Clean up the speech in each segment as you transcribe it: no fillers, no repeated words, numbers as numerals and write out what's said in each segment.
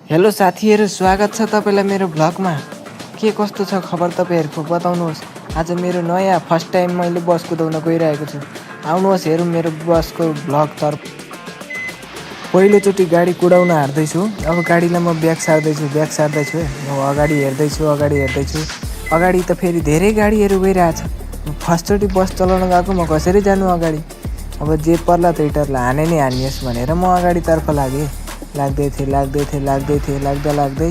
Hello साथीहरू, स्वागत छ तपाईँलाई मेरो भ्लगमा। के कस्तो छ खबर तपाईँहरूको बताउनुहोस्। आज मेरो नयाँ फर्स्ट टाइम मैले बस कुदाउन गइरहेको छु। आउनुहोस् हेरौँ मेरो बसको भ्लगतर्फ। पहिलोचोटि गाडी कुदाउन हार्दैछु। अब गाडीलाई म ब्याक सार्दैछु है। म अगाडि हेर्दैछु। अगाडि त फेरि धेरै गाडीहरू गइरहेछ। फर्स्टचोटि बस चलाउन गएको, म कसरी जानु अगाडि। अब जे पर्ला त्यही टर्ला, हाने नै हानियोस् भनेर म अगाडितर्फ लागेँ। लाग्दै थिएँ लाग्दै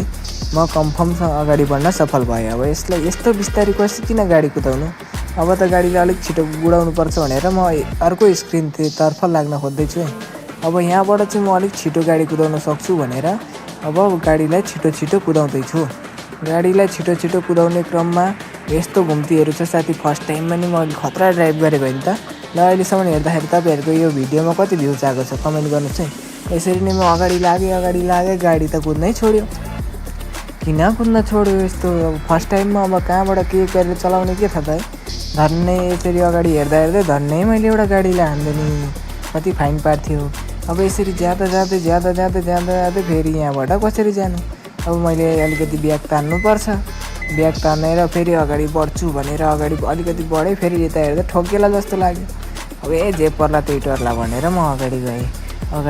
म कन्फर्मसँग अगाडि बढ्न सफल भएँ। अब यसलाई यस्तो बिस्तारै किन गाडी कुदाउनु। अब त गाडीलाई अलिक छिटो उडाउनु पर्छ भनेर म अर्को स्क्रिनतर्फ लाग्न खोज्दैछु है। अब यहाँबाट चाहिँ म अलिक छिटो गाडी कुदाउन सक्छु भनेर अब गाडीलाई छिटो कुदाउँदैछु। गाडीलाई छिटो कुदाउने क्रममा यस्तो घुम्तीहरू छ साथी। फर्स्ट टाइममा नि म खतरा ड्राइभ गरेको होइन त। ल अहिलेसम्म हेर्दाखेरि तपाईँहरूको यो भिडियोमा कति भ्युज आएको छ कमेन्ट गर्नुहोस् है। यसरी नै म अगाडि लागेँ, गाडी त कुद्नै छोड्यो। किन कुद्न छोड्यो यस्तो? फर्स्ट टाइममा अब कहाँबाट के गरेर चलाउने के थाहा त है। धन्नै यसरी अगाडि हेर्दै धन्नै मैले एउटा गाडीलाई हान्दै नि कति फाइन पार्थ्यो। अब यसरी जाँदा फेरि यहाँबाट कसरी जानु। अब मैले अलिकति ब्याग तान्नुपर्छ। ब्याग तानेर फेरि अगाडि बढ्छु भनेर अगाडि अलिकति बढेँ। फेरि यता हेर्दा ठोकेला जस्तो लाग्यो। अब जे पर्ला त्यही टर्ला भनेर म अगाडि गएँ। अब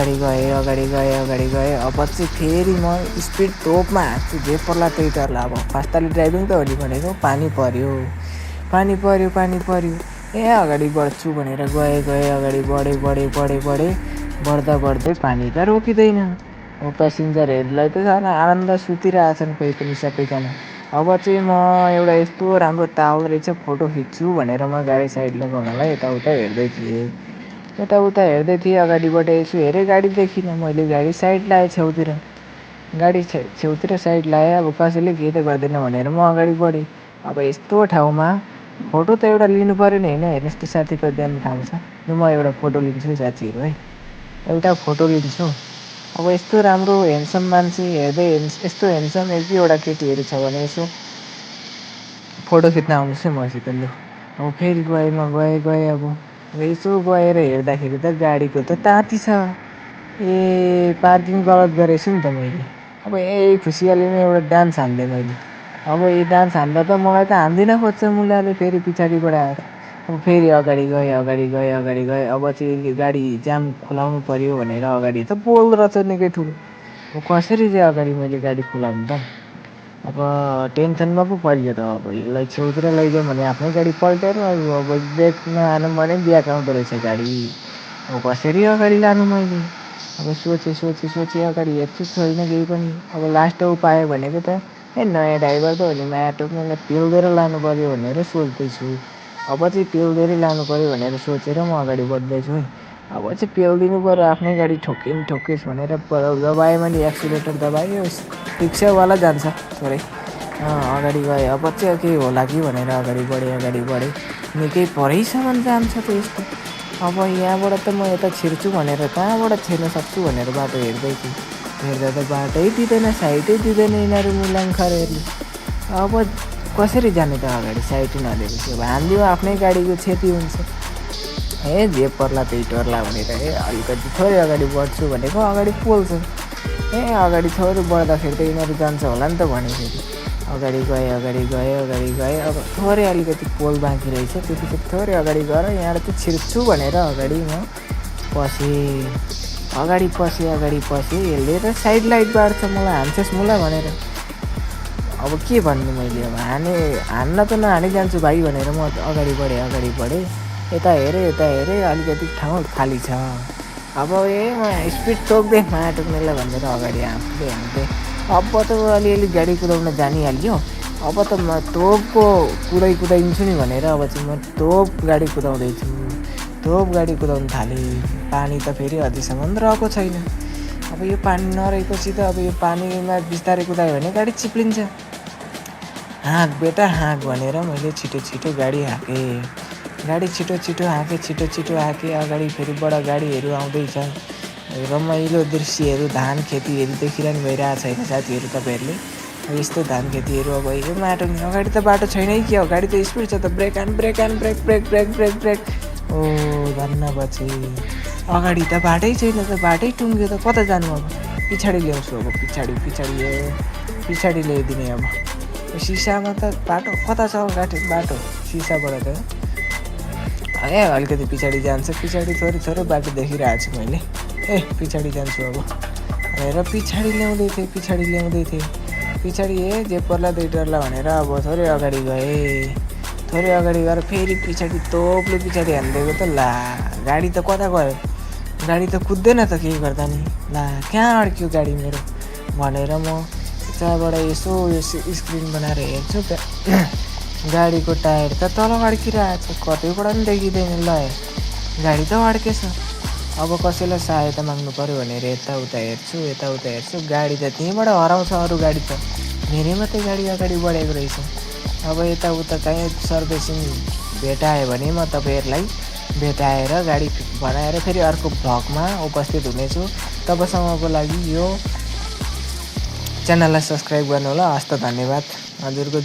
चाहिँ फेरि म स्पिड तोपमा हाँक्छु। जे पर्ला त्यही टर्ला। अब फास्टली ड्राइभिङ त हो नि भनेको। पानी पऱ्यो। अगाडि बढ्छु भनेर गएँ। अगाडि बढेँ। बढ्दै पानी त रोकिँदैन। अब प्यासेन्जरहरूलाई त झन् आनन्द सुतिरहेछन् कोही पनि सबैजना। अब चाहिँ म एउटा यस्तो राम्रो ताल रहेछ फोटो खिच्छु भनेर म गाडी साइड लगाउनलाई यताउता हेर्दै थिएँ। अगाडिबाट यसो हेरेँ, गाडी देखिनँ। मैले गाडी साइड लाएँ छेउतिर। साइड लाएँ। अब कसैले केही त गर्दैन भनेर म अगाडि बढेँ। अब यस्तो ठाउँमा फोटो त एउटा लिनु पऱ्यो नि होइन। हेर्नुहोस् त साथी कतिजना ठाउँ छ। म एउटा फोटो लिन्छु है साथीहरू है। एउटा फोटो लिन्छु। अब यस्तो राम्रो ह्यान्डसम मान्छे हेर्दै यस्तो ह्यान्डसम एक दुईवटा केटीहरू छ भने यसो फोटो खिच्न आउनुहोस् है मसित लु। अब फेरि गएँ। अब यसो गएर हेर्दाखेरि त गाडीको त ताती छ। पार्किङ गलत गरेछु नि त मैले। अब खुसियालीमा एउटा डान्स हान्दिएँ मैले। अब डान्स हान्दा त मलाई त हान्दिन खोज्छ मुलाले फेरि पछाडिबाट आएर। अब फेरि अगाडि गएँ। अब चाहिँ गाडी जाम खुलाउनु पऱ्यो भनेर अगाडि त पोल रहेछ निकै ठुलो। अब कसरी चाहिँ अगाडि मैले गाडी खुलाउनु त। अब टेन्सनमा पो परियो त। अब यसलाई छेउतिर लैजाउँ भने आफ्नै गाडी पल्टेर अब ब्रेक नहालौँ भने ब्याक आउँदो रहेछ गाडी। अब कसरी अगाडि लानु मैले। अब सोचेँ अगाडि हेर्छु छैन केही पनि। अब लास्ट उपाय भनेको त नयाँ ड्राइभर त हो नि माया टोक्नेलाई पेल्देर लानु पऱ्यो भनेर सोच्दैछु। अब चाहिँ पेल्देरै लानु पऱ्यो भनेर सोचेर म अगाडि बढ्दैछु है। अब चाहिँ पेल्दिनु पऱ्यो, आफ्नै गाडी ठोकेस् भनेर दबाएँ मैले। एक्सिलेटर दबायो, रिक्सावाला जान्छ थोरै। अगाडि गएँ। अब चाहिँ केही होला कि भनेर अगाडि बढेँ। निकै परैसम्म जान्छ त यस्तो। अब यहाँबाट त म यता छिर्छु भनेर कहाँबाट छिर्न सक्छु भनेर बाटो हेर्दै थिएँ। हेर्दा त बाटै दिँदैन, साइडै दिँदैन यिनीहरू मुलाङखरहरूले। अब कसरी जाने त अगाडि साइड नदिएपछि। अब हानिदियो आफ्नै गाडीको क्षति हुन्छ। जे पर्ला त्यही टर्ला भनेर अलिकति थोरै अगाडि बढ्छु भनेको अगाडि पोल छ। अगाडि थोरै बढ्दाखेरि त यिनीहरू जान्छ होला नि त भने फेरि अगाडि गएँ। अब थोरै अलिकति पोल बाँकी रहेछ, त्यति चाहिँ थोरै अगाडि गएर यहाँबाट चाहिँ छिर्छु भनेर अगाडि म पसेँ। अगाडि पसेँ। यसले त साइड लाइट बाँड्छ मलाई, हान्छस् मुला भनेर। अब के भन्नु मैले। अब हान्न त नहानी जान्छु भाइ भनेर म अगाडि बढेँ। यता हेरेँ अलिकति ठाउँ खाली छ। अब म स्पिड तोक्दै माया टोक्नेलाई भनेर अगाडि हाँक्दै। अब त अलिअलि गाडी कुदाउन जानिहाल्यो। अब त म तोपको कुदाइदिन्छु नि भनेर अब चाहिँ म तोप गाडी कुदाउँदैछु। गाडी कुदाउनु थालेँ। पानी त फेरि अझैसम्म रहेको छैन। अब यो पानी नरहेपछि त अब यो पानीमा बिस्तारै कुदायो भने गाडी चिप्लिन्छ। हाँक बेटा हाँक भनेर मैले छिटो गाडी हाँकेँ। छिटो हाँकेँ। अगाडि फेरिबाट गाडीहरू आउँदैछ। रमाइलो दृश्यहरू, धान खेतीहरू देखिरहनु भइरहेको छैन साथीहरू तपाईँहरूले। यस्तो धान खेतीहरू अब यो माटो अगाडि त बाटो छैनै के हो। गाडी त स्पिड छ त। Brake brake. धन्न बचे। अगाडि त बाटै छैन त, बाटै टुङ्ग्यो त कता जानु अब। पछाडि ल्याउँछु अब पछाडि ल्याइदिने अब सिसामा त बाटो कता छ गाठी बाटो सिसाबाट त अलिकति पछाडि जान्छ पछाडि थोरै बाटो देखिरहेको छु मैले पछाडि जान्छु अब भनेर पछाडि ल्याउँदै थिएँ पछाडि जे पर्ला दुई डरला भनेर अब थोरै अगाडि गएर फेरि पछाडि तोपले पछाडि हालिदिएको त ला गाडी त कता गयो गाडी त कुद्दैन त केही गर्दा नि ला कहाँ अड्क्यो गाडी मेरो भनेर म त्यहाँबाट यसो स्क्रिन बनाएर हेर्छु त गाडीको टायर त तल अड्किरहेको छ कतैबाट पनि देखिँदैन ल गाडी त अड्केछ अब कसैलाई सहायता माग्नु पऱ्यो भनेर यताउता हेर्छु गाडी त त्यहीँबाट हराउँछ अरू गाडी त मेरै मात्रै गाडी अगाडि बढेको रहेछ अब यताउता कहीँ सर्भिसिङ भेटायो भने म तपाईँहरूलाई भेटाएर गाडी बनाएर फेरि अर्को भ्लगमा उपस्थित हुनेछु तबसम्मको लागि यो च्यानललाई सब्सक्राइब गर्नु होला हस्त धन्यवाद हजुरको